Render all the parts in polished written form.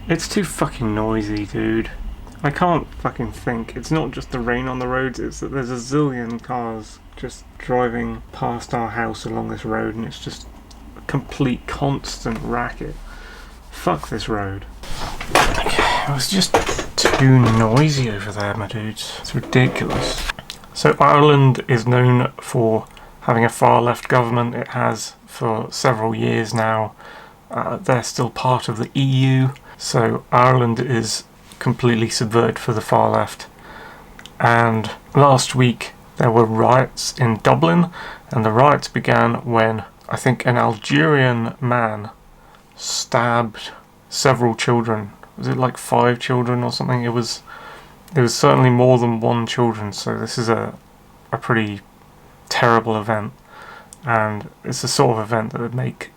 It's too fucking noisy, dude. I can't fucking think. It's not just the rain on the roads, it's that there's a zillion cars just driving past our house along this road, and it's just a complete constant racket. Fuck this road. Okay, it was just too noisy over there, my dudes. It's ridiculous. So Ireland is known for having a far-left government. It has for several years now. They're still part of the EU, so Ireland is completely subverted for the far left. And last week there were riots in Dublin, and the riots began when I think an Algerian man stabbed several children. Was it like 5 children or something? It was certainly more than 1 children, so this is a pretty terrible event, and it's the sort of event that would make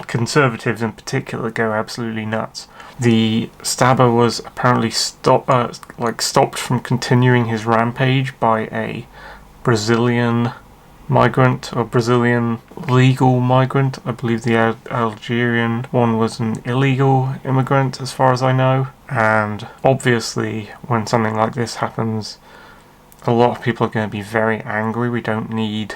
Conservatives in particular go absolutely nuts. The stabber was apparently stopped from continuing his rampage by a Brazilian migrant, or Brazilian legal migrant. I believe the Algerian one was an illegal immigrant, as far as I know. And obviously, when something like this happens, a lot of people are going to be very angry. We don't need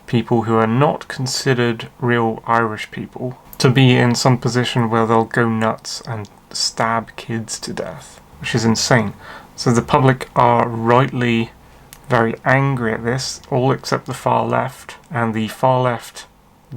people who are not considered real Irish people to be in some position where they'll go nuts and stab kids to death, which is insane. So the public are rightly very angry at this, all except the far left, and the far left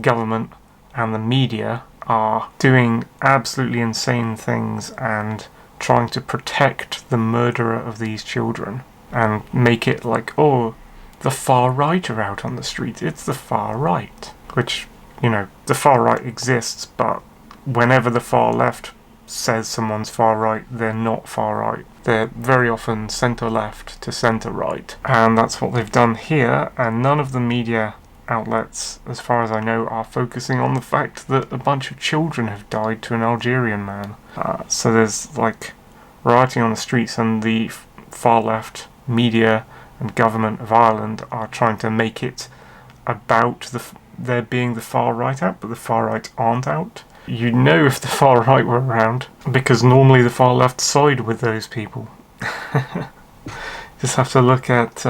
government and the media are doing absolutely insane things and trying to protect the murderer of these children and make it like, oh, the far right are out on the street. It's the far right. Which, the far right exists, but whenever the far left says someone's far right, they're not far right. They're very often centre left to centre right. And that's what they've done here, and none of the media outlets, as far as I know, are focusing on the fact that a bunch of children have died to an Algerian man. So there's, rioting on the streets, and the far left media and government of Ireland are trying to make it about there being the far right out, but the far right aren't out. You'd know if the far right were around, because normally the far left side with those people. Just have to look at,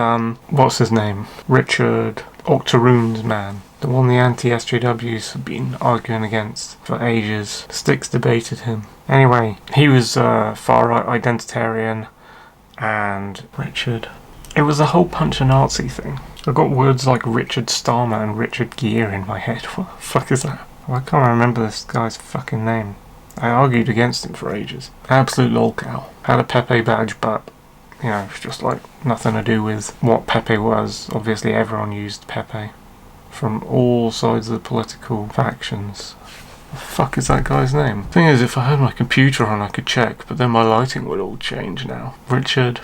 what's his name? Richard Octoroon's man. The one the anti-SJWs have been arguing against for ages. Sticks debated him. Anyway, he was a far right identitarian, and Richard... It was a whole punch a Nazi thing. I've got words like Richard Starmer and Richard Gere in my head. What the fuck is that? Well, I can't remember this guy's fucking name. I argued against him for ages. Absolute lolcow. Had a Pepe badge, but, it's just nothing to do with what Pepe was. Obviously everyone used Pepe. From all sides of the political factions. The fuck is that guy's name? Thing is, if I had my computer on I could check, but then my lighting would all change now. Richard...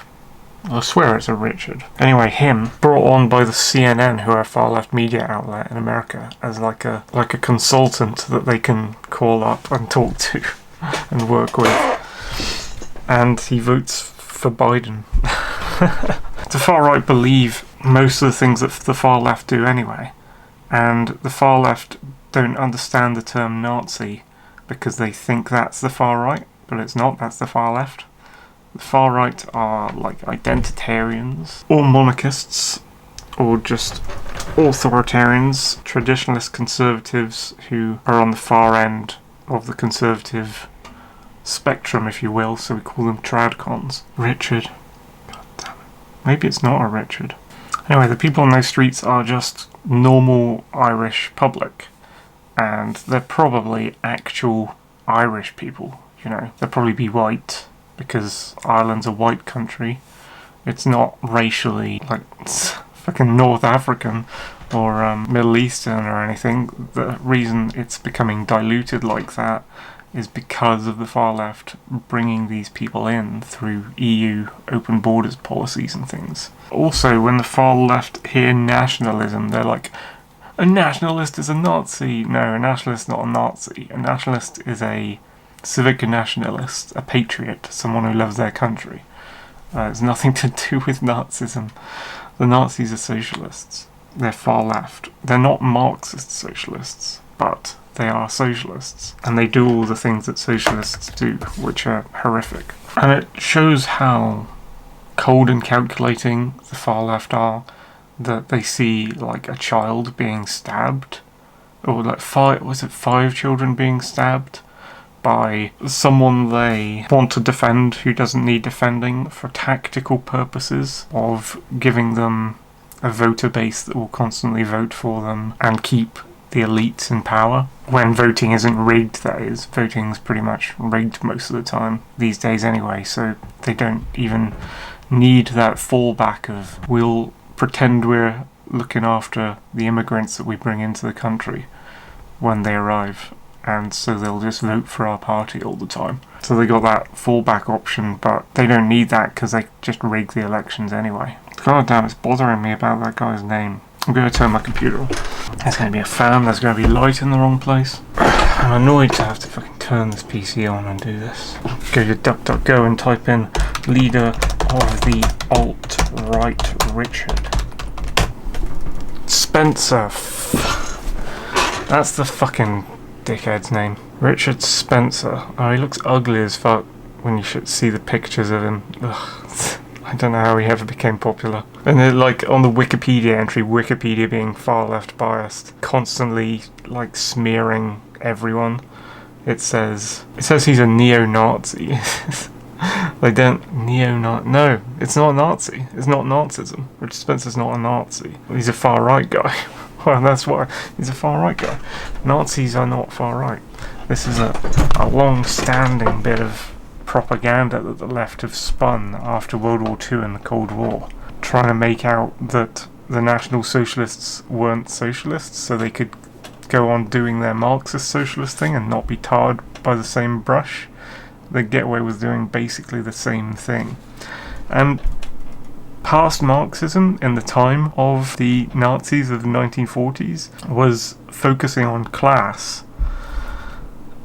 I swear it's a Richard. Anyway, him, brought on by the CNN, who are a far-left media outlet in America, as like a consultant that they can call up and talk to and work with. And he votes for Biden. The far-right believe most of the things that the far-left do anyway. And the far-left don't understand the term Nazi because they think that's the far-right, but it's not, that's the far-left. The far right are identitarians, or monarchists, or just authoritarians, traditionalist conservatives who are on the far end of the conservative spectrum, if you will, so we call them tradcons. Richard. God damn it. Maybe it's not a Richard. Anyway, the people on those streets are just normal Irish public, and they're probably actual Irish people, They'll probably be white, because Ireland's a white country. It's not racially fucking North African or Middle Eastern or anything. The reason it's becoming diluted like that is because of the far left bringing these people in through EU open borders policies and things. Also, when the far left hear nationalism, they're like, a nationalist is a Nazi. No, a nationalist is not a Nazi. A nationalist is a civic nationalist, a patriot, someone who loves their country. It's nothing to do with Nazism. The Nazis are socialists. They're far left. They're not Marxist socialists, but they are socialists. And they do all the things that socialists do, which are horrific. And it shows how cold and calculating the far left are, that they see like a child being stabbed, or like five children being stabbed by someone they want to defend who doesn't need defending, for tactical purposes of giving them a voter base that will constantly vote for them and keep the elites in power. When voting isn't rigged, that is. Voting's pretty much rigged most of the time these days anyway, so they don't even need that fallback of, we'll pretend we're looking after the immigrants that we bring into the country when they arrive, and so they'll just vote for our party all the time. So they got that fallback option, but they don't need that because they just rig the elections anyway. God damn, it's bothering me about that guy's name. I'm going to turn my computer on. There's going to be a fan, there's going to be light in the wrong place. I'm annoyed to have to fucking turn this PC on and do this. Go to DuckDuckGo and type in leader of the alt-right Richard Spencer. That's the fucking dickhead's name. Richard Spencer. Oh, he looks ugly as fuck when you should see the pictures of him. Ugh. I don't know how he ever became popular. And then, like, on the Wikipedia entry, Wikipedia being far left biased, constantly like smearing everyone. It says he's a neo-Nazi. They don't no, it's not a Nazi. It's not Nazism. Richard Spencer's not a Nazi. He's a far right guy. Well, that's why he's a far right guy. Nazis are not far right. This is a long-standing bit of propaganda that the left have spun after World War II and the Cold War, trying to make out that the National Socialists weren't socialists, so they could go on doing their Marxist socialist thing and not be tarred by the same brush. They get away with doing basically the same thing. And past Marxism in the time of the Nazis of the 1940s was focusing on class,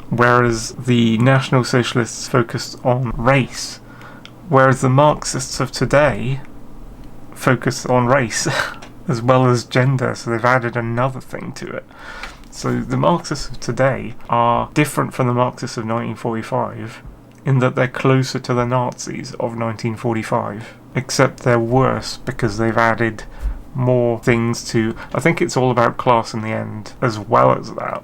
whereas the National Socialists focused on race, whereas the Marxists of today focus on race as well as gender, so they've added another thing to it. So the Marxists of today are different from the Marxists of 1945 in that they're closer to the Nazis of 1945, except they're worse because they've added more things to... I think it's all about class in the end as well as that,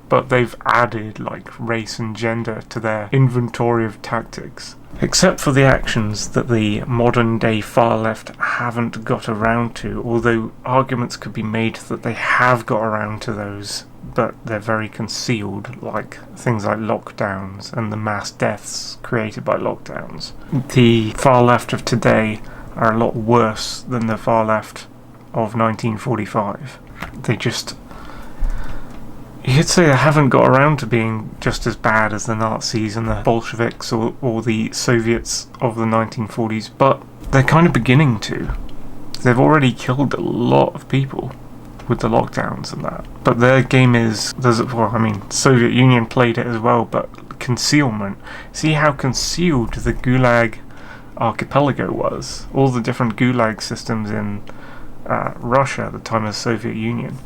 but they've added like race and gender to their inventory of tactics. Except for the actions that the modern day far left haven't got around to, although arguments could be made that they have got around to those, but they're very concealed, like things like lockdowns and the mass deaths created by lockdowns. The far left of today are a lot worse than the far left of 1945. They just... You could say they haven't got around to being just as bad as the Nazis and the Bolsheviks or the Soviets of the 1940s, but they're kind of beginning to. They've already killed a lot of people with the lockdowns and that. But their game is... Soviet Union played it as well, but concealment. See how concealed the Gulag archipelago was? All the different Gulag systems in Russia at the time of the Soviet Union.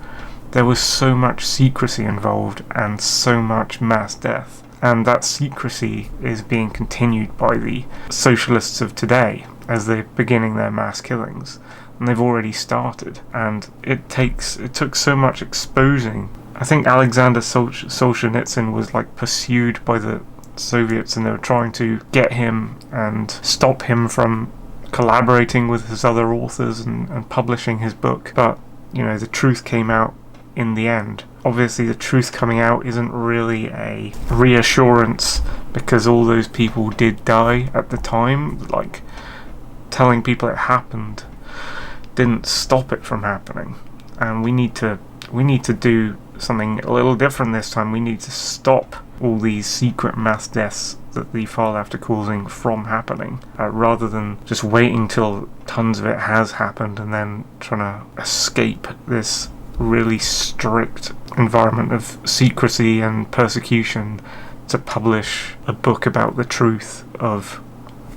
There was so much secrecy involved and so much mass death. And that secrecy is being continued by the socialists of today as they're beginning their mass killings. And they've already started. And it took so much exposing. I think Alexander Solzhenitsyn was like pursued by the Soviets, and they were trying to get him and stop him from collaborating with his other authors and publishing his book. But, the truth came out in the end. Obviously the truth coming out isn't really a reassurance, because all those people did die at the time. Like, telling people it happened didn't stop it from happening, and we need to do something a little different this time. We need to stop all these secret mass deaths that the far left are causing from happening, rather than just waiting till tons of it has happened and then trying to escape this really strict environment of secrecy and persecution to publish a book about the truth of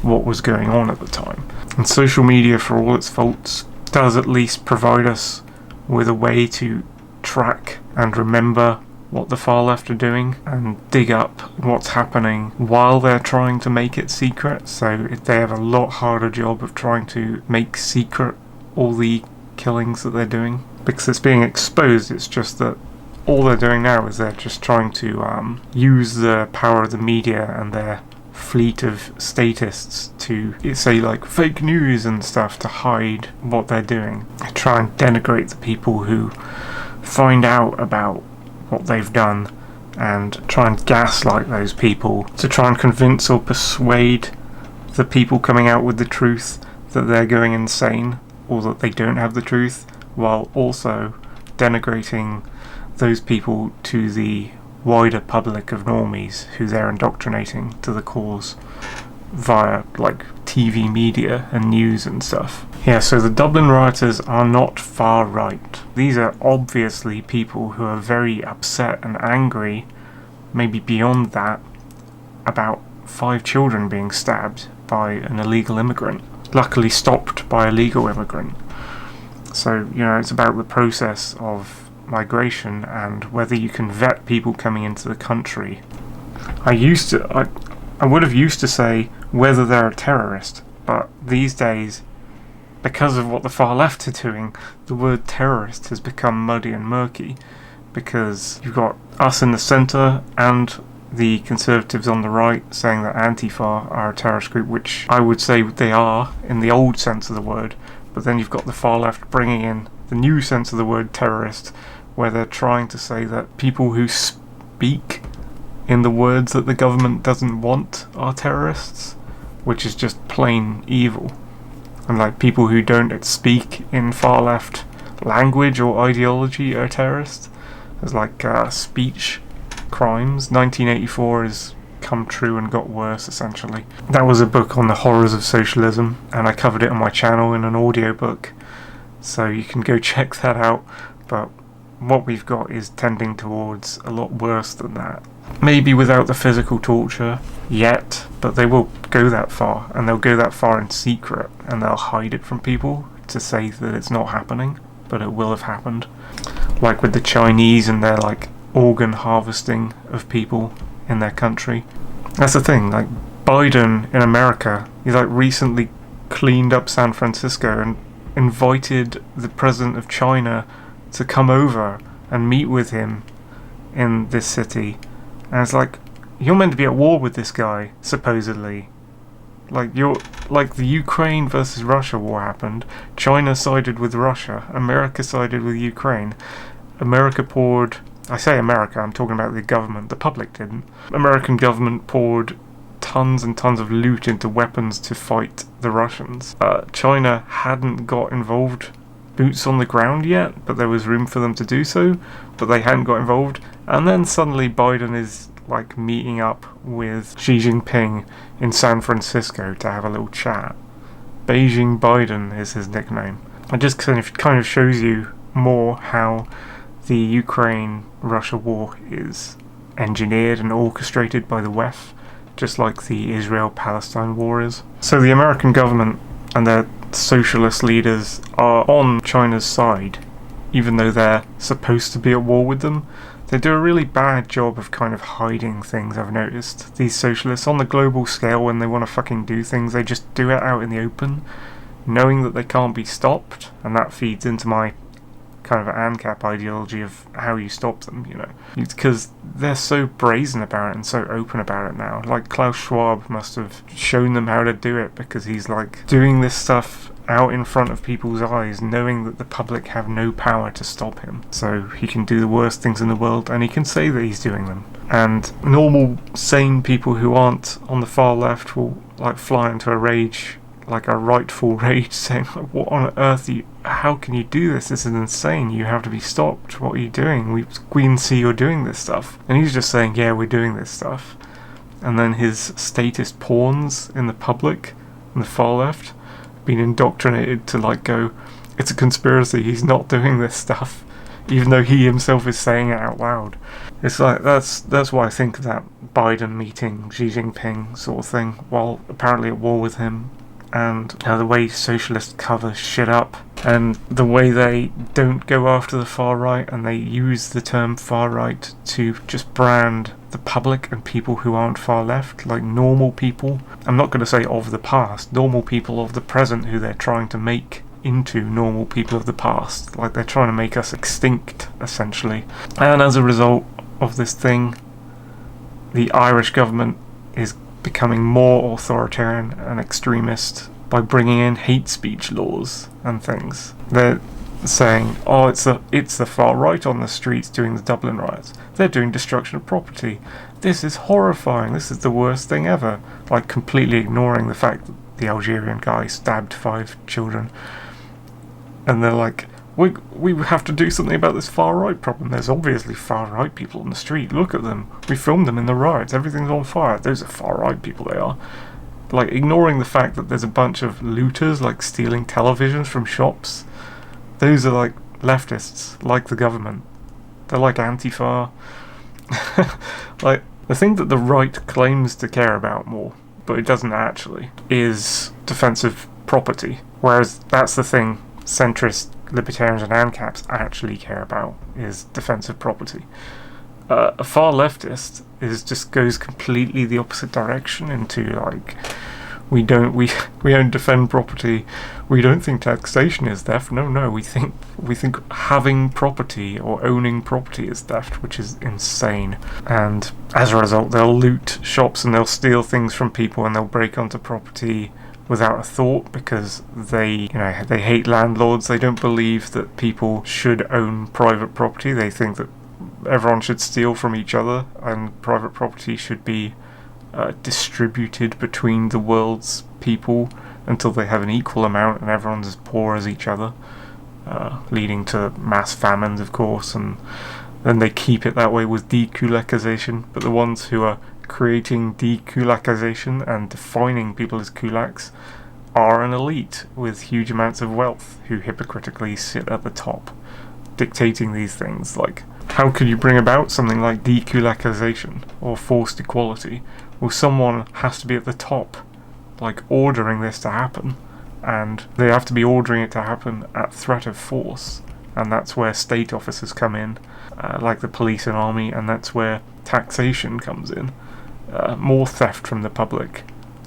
what was going on at the time. And social media, for all its faults, does at least provide us with a way to track and remember what the far left are doing and dig up what's happening while they're trying to make it secret. So they have a lot harder job of trying to make secret all the killings that they're doing, because it's being exposed. It's just that all they're doing now is they're just trying to use the power of the media and their fleet of statists to say like fake news and stuff to hide what they're doing. They try and denigrate the people who find out about what they've done and try and gaslight those people to try and convince or persuade the people coming out with the truth that they're going insane or that they don't have the truth, while also denigrating those people to the wider public of normies who they're indoctrinating to the cause via like TV media and news and stuff. Yeah, so the Dublin rioters are not far right. These are obviously people who are very upset and angry, maybe beyond that, about 5 children being stabbed by an illegal immigrant, luckily stopped by a legal immigrant. So, it's about the process of migration and whether you can vet people coming into the country. I would have used to say whether they're a terrorist, but these days, because of what the far left are doing, the word terrorist has become muddy and murky, because you've got us in the centre and the Conservatives on the right saying that Antifa are a terrorist group, which I would say they are in the old sense of the word, but then you've got the far left bringing in the new sense of the word terrorist, where they're trying to say that people who speak in the words that the government doesn't want are terrorists, which is just plain evil. And like people who don't speak in far left language or ideology are terrorists. There's like speech crimes. 1984 has come true and got worse, essentially. That was a book on the horrors of socialism, and I covered it on my channel in an audiobook, so you can go check that out. But what we've got is tending towards a lot worse than that. Maybe without the physical torture yet, but they will go that far, and they'll go that far in secret, and they'll hide it from people to say that it's not happening, but it will have happened. Like with the Chinese and their like organ harvesting of people in their country. That's the thing, like Biden in America, he like recently cleaned up San Francisco and invited the president of China to come over and meet with him in this city. And it's like, you're meant to be at war with this guy, supposedly. Like the Ukraine versus Russia war happened. China sided with Russia. America sided with Ukraine. America poured, I say America, I'm talking about the government, the public didn't. American government poured tons and tons of loot into weapons to fight the Russians. China hadn't got involved boots on the ground yet, but there was room for them to do so, but they hadn't got involved. And then suddenly Biden is like meeting up with Xi Jinping in San Francisco to have a little chat. Beijing Biden is his nickname. It just kind of shows you more how the Ukraine-Russia war is engineered and orchestrated by the West, just like the Israel-Palestine war is. So the American government and their socialist leaders are on China's side, even though they're supposed to be at war with them. They do a really bad job of kind of hiding things, I've noticed. These socialists, on the global scale, when they want to fucking do things, they just do it out in the open, knowing that they can't be stopped, and that feeds into my kind of ANCAP ideology of how you stop them, It's because they're so brazen about it and so open about it now. Like Klaus Schwab must have shown them how to do it, because he's like doing this stuff out in front of people's eyes, knowing that the public have no power to stop him. So he can do the worst things in the world, and he can say that he's doing them. And normal, sane people who aren't on the far left will like fly into a rage, like a rightful rage, saying, what on earth how can you do this? This is insane. You have to be stopped. What are you doing? We can see you're doing this stuff. And he's just saying, yeah, we're doing this stuff. And then his statist pawns in the public, in the far left, been indoctrinated to like go, it's a conspiracy, he's not doing this stuff, even though he himself is saying it out loud. It's like, that's why I think that Biden meeting Xi Jinping sort of thing, while apparently at war with him, and the way socialists cover shit up, and the way they don't go after the far right, and they use the term far right to just brand the public and people who aren't far left, like normal people. I'm not going to say of the past, normal people of the present who they're trying to make into normal people of the past. Like, they're trying to make us extinct, essentially. And as a result of this thing, the Irish government is becoming more authoritarian and extremist by bringing in hate speech laws and things. They're saying, oh, it's the far right on the streets doing the Dublin riots. They're doing destruction of property. This is horrifying. This is the worst thing ever. Like, completely ignoring the fact that the Algerian guy stabbed 5 children. And they're like, we have to do something about this far right problem. There's obviously far right people on the street. Look at them. We filmed them in the riots. Everything's on fire. Those are far right people, they are. Like, ignoring the fact that there's a bunch of looters, like, stealing televisions from shops. Those are, like, leftists, like the government. They're like Antifa. Like, the thing that the right claims to care about more, but it doesn't actually, is defensive property. Whereas that's the thing centrist libertarians and ANCAPs actually care about, is defensive property. A far leftist just goes completely the opposite direction into, like, we don't defend property. We don't think taxation is theft. No, we think having property or owning property is theft, which is insane. And as a result, they'll loot shops and they'll steal things from people and they'll break onto property without a thought, because they hate landlords. They don't believe that people should own private property. They think that everyone should steal from each other and private property should be distributed between the world's people until they have an equal amount and everyone's as poor as each other, leading to mass famines, of course, and then they keep it that way with dekulakization. But the ones who are creating dekulakization and defining people as kulaks are an elite with huge amounts of wealth who hypocritically sit at the top, dictating these things. Like, how could you bring about something like dekulakization or forced equality? Well, someone has to be at the top, like, ordering this to happen, and they have to be ordering it to happen at threat of force, and that's where state officers come in, like the police and army, and that's where taxation comes in. More theft from the public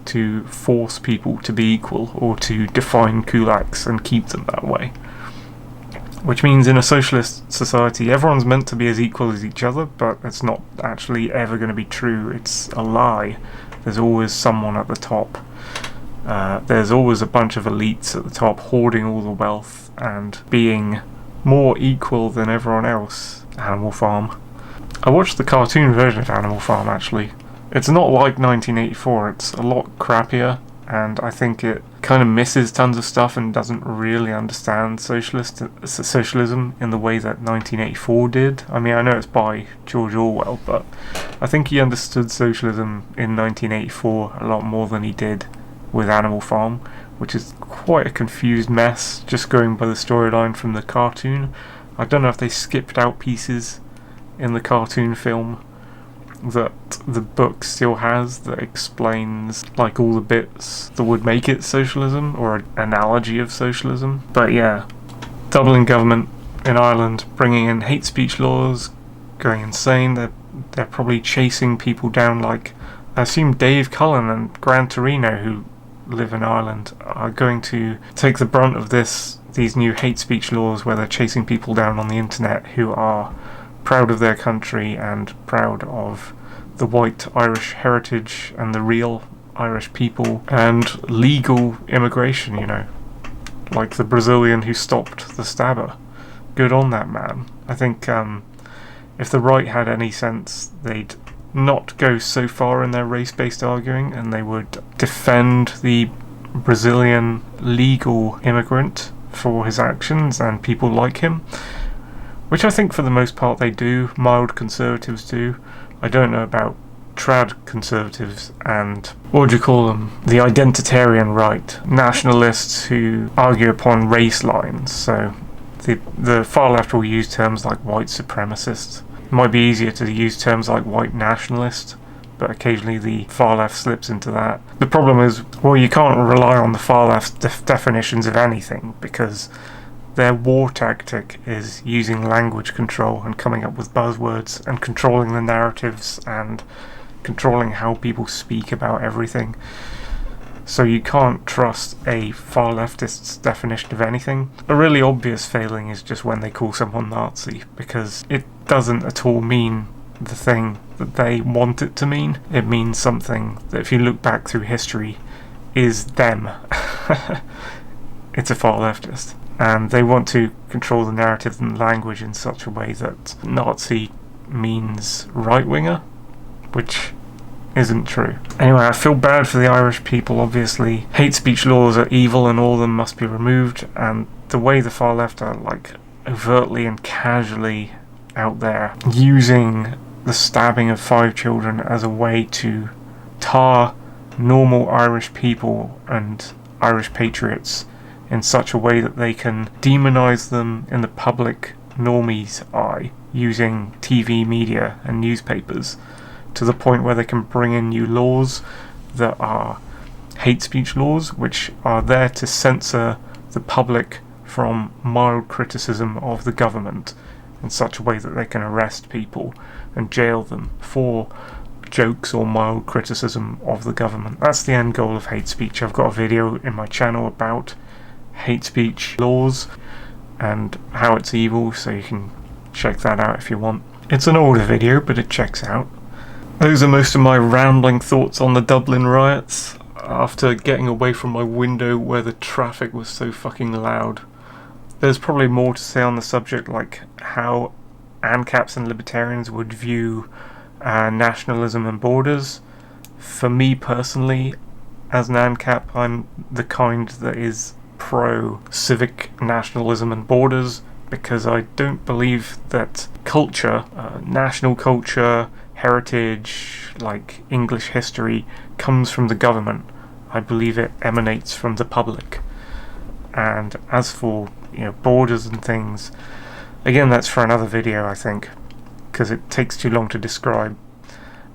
to force people to be equal or to define kulaks and keep them that way. Which means in a socialist society, everyone's meant to be as equal as each other, but it's not actually ever going to be true. It's a lie. There's always someone at the top. There's always a bunch of elites at the top hoarding all the wealth and being more equal than everyone else. Animal Farm. I watched the cartoon version of Animal Farm, actually. It's not like 1984, it's a lot crappier, and I think it kind of misses tons of stuff and doesn't really understand socialism in the way that 1984 did. I mean, I know it's by George Orwell, but I think he understood socialism in 1984 a lot more than he did with Animal Farm, which is quite a confused mess, just going by the storyline from the cartoon. I don't know if they skipped out pieces in the cartoon film that the book still has that explains, like, all the bits that would make it socialism or an analogy of socialism. But yeah, Dublin government in Ireland bringing in hate speech laws, going insane. They're probably chasing people down, like, I assume Dave Cullen and Grant Torino, who live in Ireland, are going to take the brunt of these new hate speech laws where they're chasing people down on the internet who are proud of their country and proud of the white Irish heritage and the real Irish people and legal immigration, like the Brazilian who stopped the stabber. Good on that man. I think if the right had any sense, they'd not go so far in their race-based arguing, and they would defend the Brazilian legal immigrant for his actions and people like him, which I think for the most part they do. Mild conservatives do. I don't know about trad conservatives and, what do you call them, the identitarian right, nationalists who argue upon race lines. So the far left will use terms like white supremacist. It might be easier to use terms like white nationalist, but occasionally the far left slips into that. The problem is, well, you can't rely on the far left's definitions of anything, because their war tactic is using language control and coming up with buzzwords and controlling the narratives and controlling how people speak about everything. So you can't trust a far leftist's definition of anything. A really obvious failing is just when they call someone Nazi, because it doesn't at all mean the thing that they want it to mean. It means something that, if you look back through history, is them. It's a far leftist. And they want to control the narrative and language in such a way that Nazi means right-winger, which isn't true. Anyway, I feel bad for the Irish people, obviously. Hate speech laws are evil and all of them must be removed, and the way the far left are, like, overtly and casually out there using the stabbing of 5 children as a way to tar normal Irish people and Irish patriots in such a way that they can demonize them in the public normie's eye using TV media and newspapers, to the point where they can bring in new laws that are hate speech laws, which are there to censor the public from mild criticism of the government in such a way that they can arrest people and jail them for jokes or mild criticism of the government. That's the end goal of hate speech. I've got a video in my channel about hate speech laws and how it's evil, so you can check that out if you want. It's an older video, but it checks out. Those are most of my rambling thoughts on the Dublin riots, after getting away from my window where the traffic was so fucking loud. There's probably more to say on the subject, like how ANCAPs and libertarians would view nationalism and borders. For me personally, as an ANCAP, I'm the kind that is pro-civic nationalism and borders, because I don't believe that culture, national culture, heritage, like English history, comes from the government. I believe it emanates from the public. And as for, borders and things, again, that's for another video, I think, because it takes too long to describe.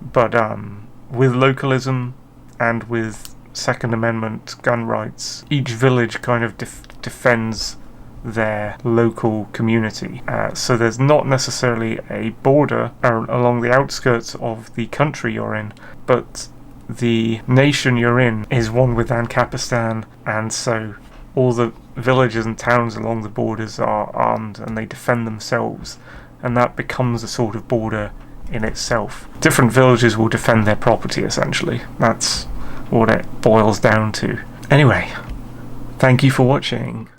But with localism and with Second Amendment gun rights, each village kind of defends their local community. So there's not necessarily a border along the outskirts of the country you're in, but the nation you're in is one with Ancapistan, and so all the villages and towns along the borders are armed and they defend themselves, and that becomes a sort of border in itself. Different villages will defend their property, essentially. That's what it boils down to. Anyway, thank you for watching.